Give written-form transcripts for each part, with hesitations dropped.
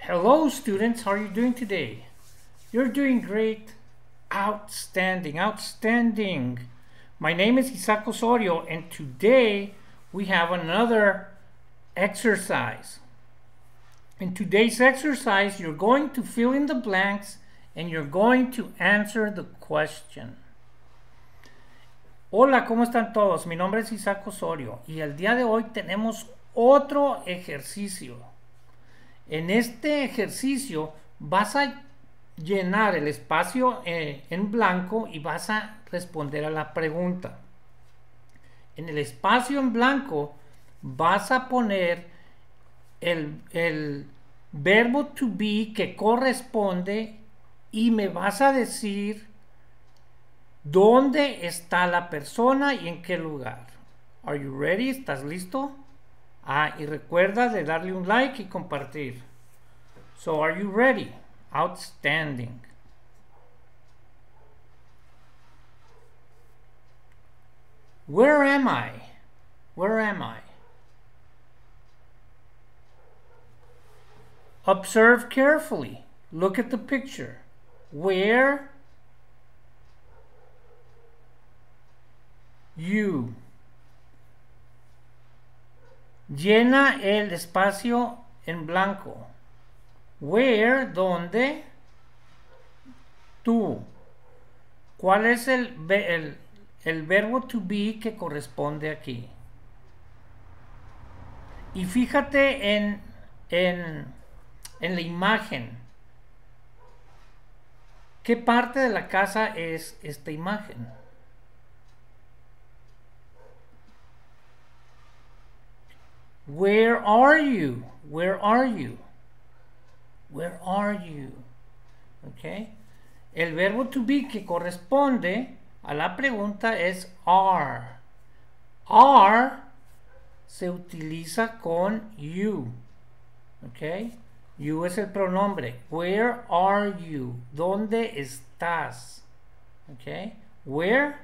Hello students, how are you doing today? You're doing great. Outstanding, outstanding. My name is Isaac Osorio and today we have another exercise. In today's exercise, you're going to fill in the blanks and you're going to answer the question. Hola, ¿cómo están todos? Mi nombre es Isaac Osorio y el día de hoy tenemos otro ejercicio. En este ejercicio vas a llenar el espacio en blanco y vas a responder a la pregunta. En el espacio en blanco vas a poner el verbo to be que corresponde y me vas a decir dónde está la persona y en qué lugar. Are you ready? ¿Estás listo? Y recuerda de darle un like y compartir. So, are you ready? Outstanding. Where am I? Where am I? Observe carefully. Look at the picture. Where you. Llena el espacio en blanco. Where, donde, tú. ¿Cuál es el verbo to be que corresponde aquí? Y fíjate en la imagen. ¿Qué parte de la casa es esta imagen? Where are you? Where are you? Where are you? Okay. El verbo to be que corresponde a la pregunta es are. Are se utiliza con you. Okay. You es el pronombre. Where are you? ¿Dónde estás? Okay. Where?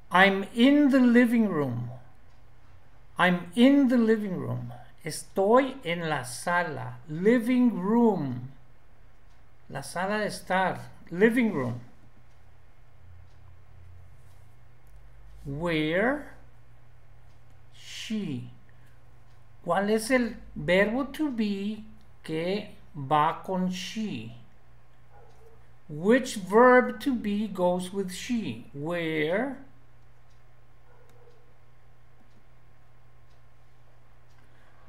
I'm in the living room. I'm in the living room. Estoy en la sala. Living room. La sala de estar. Living room. Where? She. ¿Cuál es el verbo to be que va con she? Which verb to be goes with she? Where?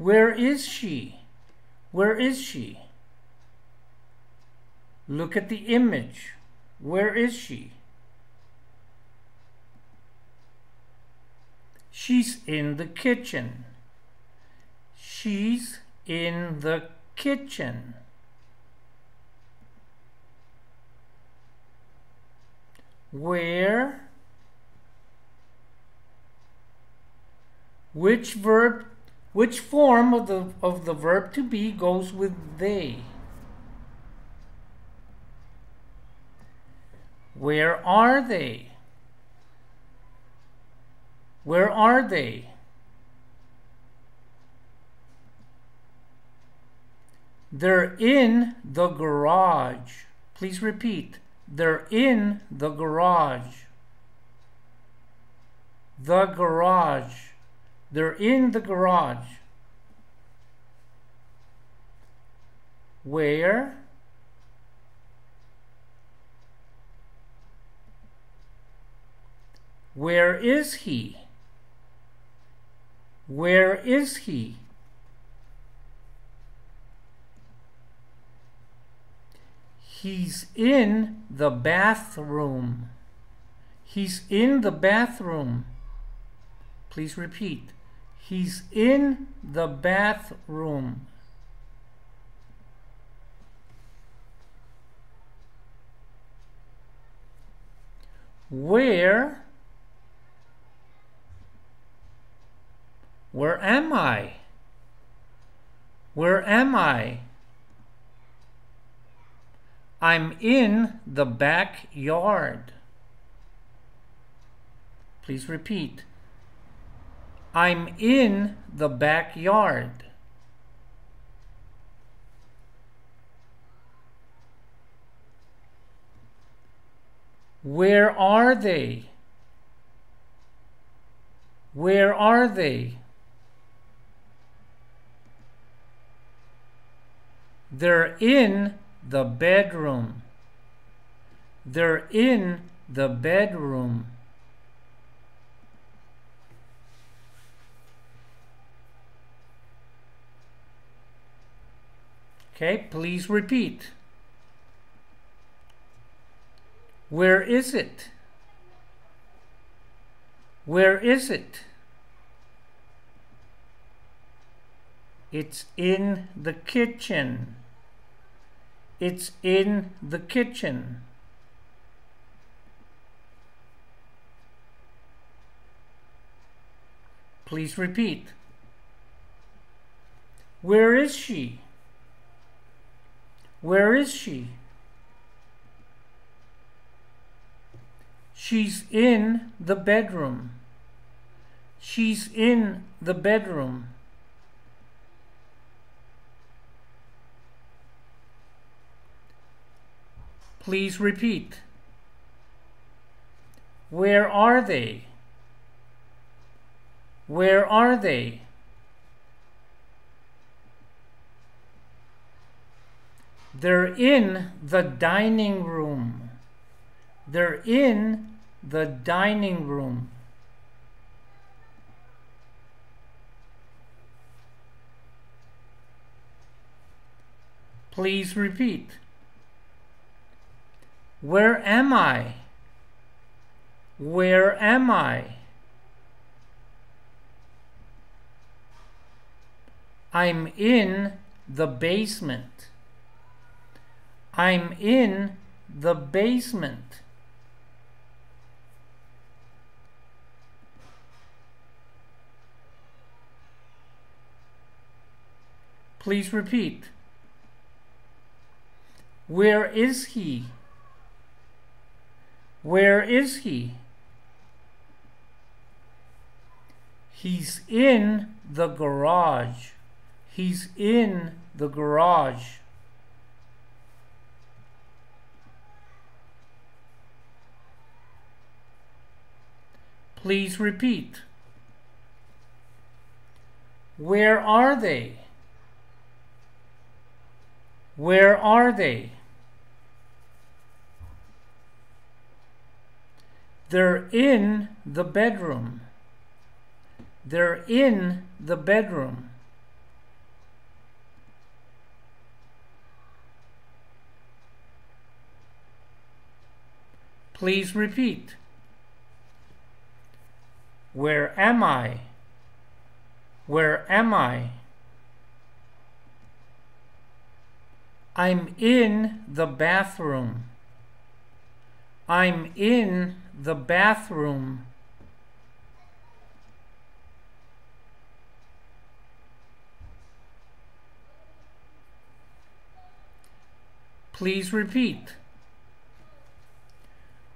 Where is she? Where is she? Look at the image. Where is she? She's in the kitchen. She's in the kitchen. Where? Which form of the verb to be goes with they? Where are they? Where are they? They're in the garage. Please repeat. They're in the garage. The garage. They're in the garage. Where? Where is he? Where is he? He's in the bathroom. He's in the bathroom. Please repeat. He's in the bathroom. Where am I? Where am I? I'm in the backyard. Please repeat. I'm in the backyard. Where are they? Where are they? They're in the bedroom. They're in the bedroom. Okay, please repeat. Where is it? Where is it? It's in the kitchen. It's in the kitchen. Please repeat. Where is she? Where is she? She's in the bedroom. She's in the bedroom. Please repeat. Where are they? Where are they? They're in the dining room. They're in the dining room. Please repeat. Where am I? Where am I? I'm in the basement. I'm in the basement. Please repeat. Where is he? Where is he? He's in the garage. He's in the garage. Please repeat. Where are they? Where are they? They're in the bedroom. They're in the bedroom. Please repeat. Where am I? Where am I? I'm in the bathroom. I'm in the bathroom. Please repeat.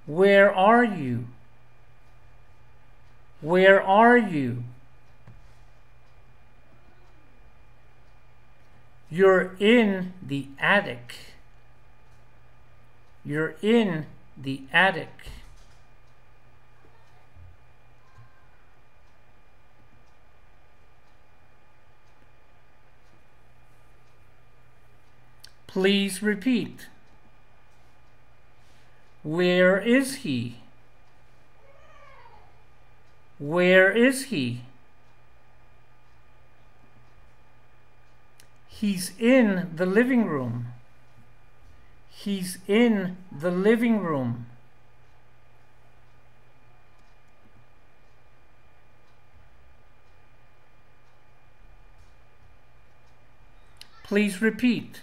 Where are you? Where are you? You're in the attic. You're in the attic. Please repeat. Where is he? Where is he? He's in the living room. He's in the living room. Please repeat.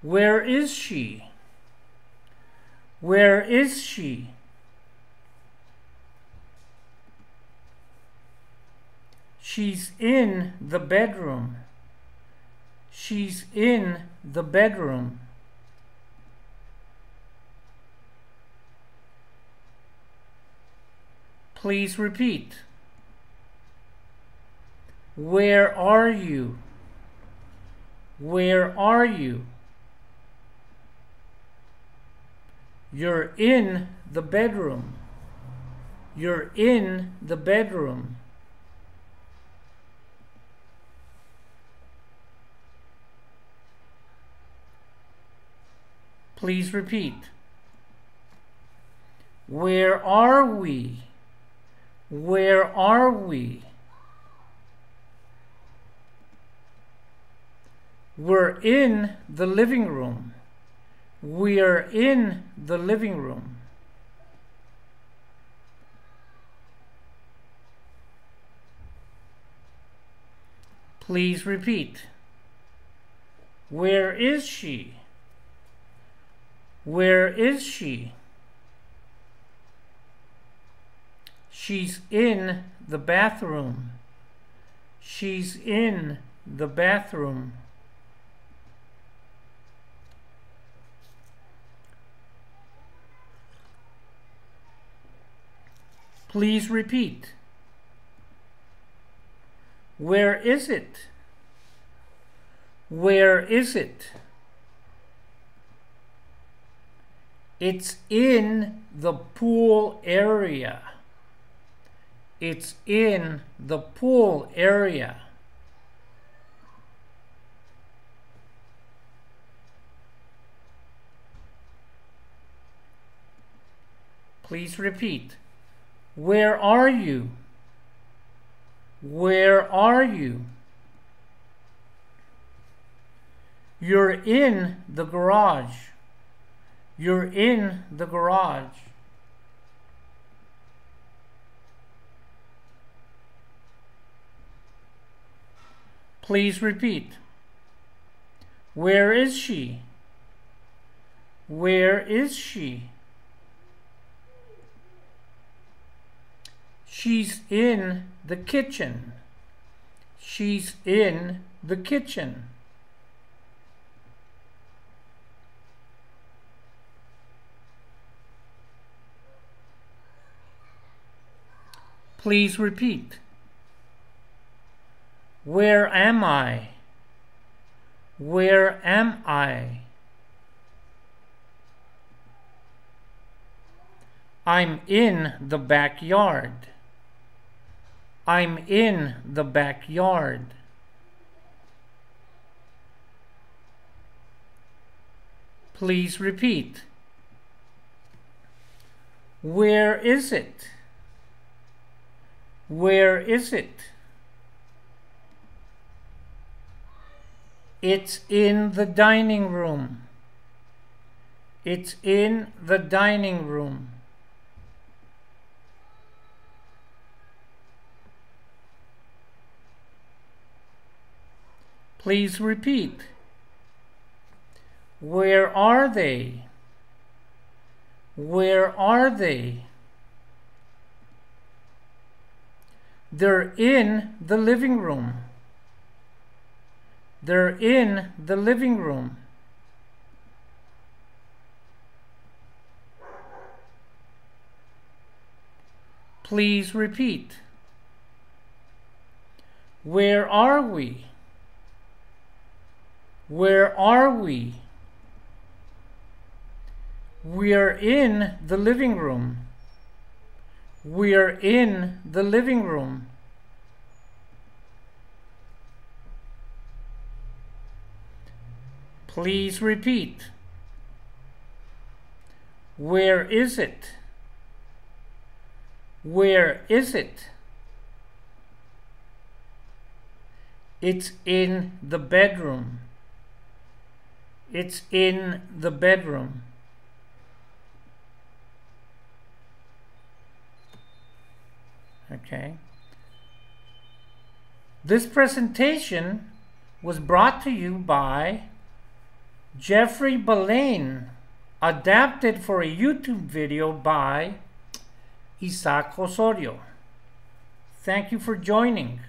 Where is she? Where is she? She's in the bedroom. She's in the bedroom. Please repeat. Where are you? Where are you? You're in the bedroom. You're in the bedroom. Please repeat. Where are we? Where are we? We're in the living room. We're in the living room. Please repeat. Where is she? Where is she? She's in the bathroom. She's in the bathroom. Please repeat. Where is it? Where is it? It's in the pool area. It's in the pool area. Please repeat. Where are you? Where are you? You're in the garage. You're in the garage. Please repeat. Where is she? Where is she? She's in the kitchen. She's in the kitchen. Please repeat. Where am I? Where am I? I'm in the backyard. I'm in the backyard. Please repeat. Where is it? Where is it? It's in the dining room. It's in the dining room. Please repeat. Where are they? Where are they? They're in the living room. They're in the living room. Please repeat. Where are we? Where are we? We're in the living room. We're in the living room. Please repeat. Where is it? Where is it? It's in the bedroom. It's in the bedroom. Okay. This presentation was brought to you by Jeffrey Belain, adapted for a YouTube video by Isaac Osorio. Thank you for joining.